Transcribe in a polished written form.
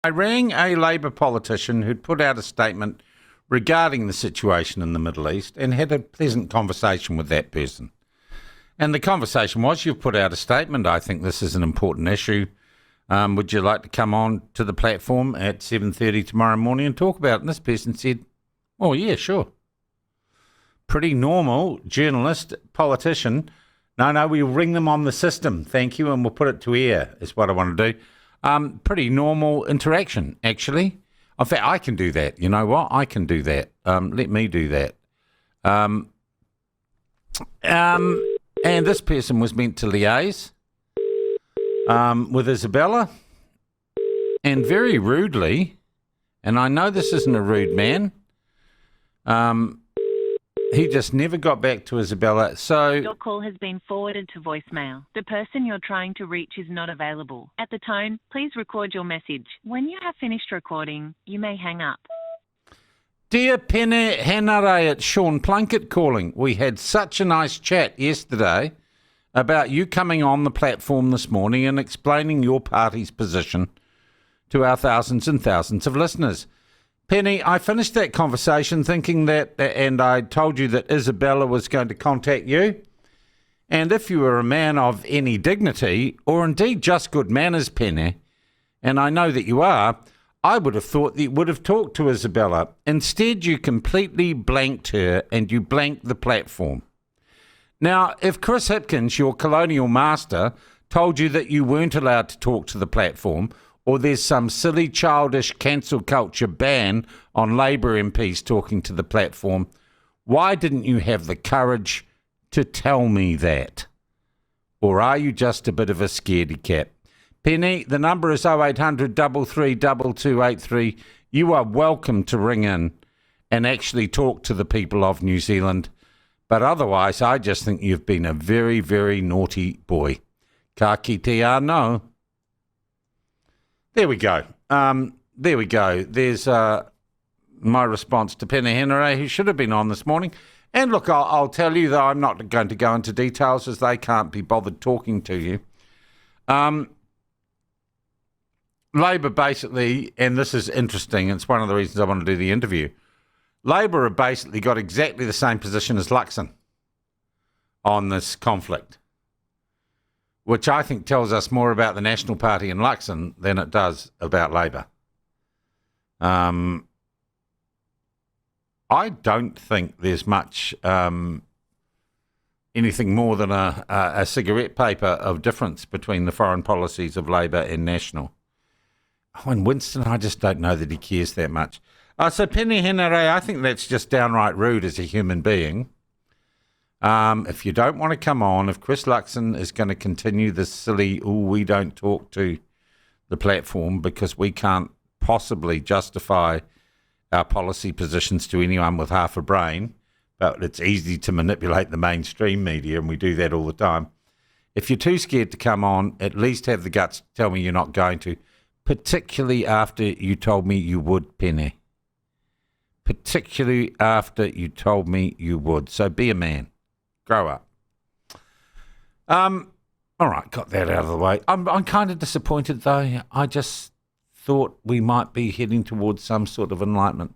I rang a Labor politician who'd put out a statement regarding the situation in the Middle East and had a pleasant conversation with that person. And the conversation was, you've put out a statement. I think this is an important issue. Would you like to come on to the platform at 7:30 tomorrow morning and talk about it? And this person said, oh, yeah, sure. Pretty normal journalist, politician. No, we'll ring them on the system. Thank you, and we'll put it to air is what I want to do. Pretty normal interaction, actually. In fact, I can do that. You know what? I can do that. Let me do that. And this person was meant to liaise with Isabella, and very rudely, and I know this isn't a rude man, he just never got back to Isabella. So your call has been forwarded to voicemail. The person you're trying to reach is not available. At the tone, please record your message. When you have finished recording, you may hang up. Dear Peeni, Henare, it's Sean Plunket calling. We had such a nice chat yesterday about you coming on the platform this morning and explaining your party's position to our thousands and thousands of listeners. Peeni, I finished that conversation thinking that, and I told you that Isabella was going to contact you. And if you were a man of any dignity, or indeed just good manners, Peeni, and I know that you are, I would have thought that you would have talked to Isabella. Instead, you completely blanked her and you blanked the platform. Now, if Chris Hipkins, your colonial master, told you that you weren't allowed to talk to the platform, or there's some silly, childish cancel culture ban on Labor MPs talking to the platform, why didn't you have the courage to tell me that? Or are you just a bit of a scaredy cat? Peeni, the number is 0800 33 2283. You are welcome to ring in and actually talk to the people of New Zealand. But otherwise, I just think you've been a very, very naughty boy. Ka kite anō. There we go. There's my response to Peeni Henare, who should have been on this morning. And look, I'll tell you, though, I'm not going to go into details as they can't be bothered talking to you. Labor basically, and this is interesting, it's one of the reasons I want to do the interview, Labor have basically got exactly the same position as Luxon on this conflict, which I think tells us more about the National Party and Luxon than it does about Labor. I don't think there's much anything more than a cigarette paper of difference between the foreign policies of Labor and National. Oh, and Winston, I just don't know that he cares that much. So Peeni Henare, I think that's just downright rude as a human being. If you don't want to come on, if Chris Luxon is going to continue this silly, we don't talk to the platform because we can't possibly justify our policy positions to anyone with half a brain, but it's easy to manipulate the mainstream media, and we do that all the time. If you're too scared to come on, at least have the guts to tell me you're not going to, particularly after you told me you would, Peeni. Particularly after you told me you would. So be a man. Grow up. All right, got that out of the way. I'm kind of disappointed, though. I just thought we might be heading towards some sort of enlightenment.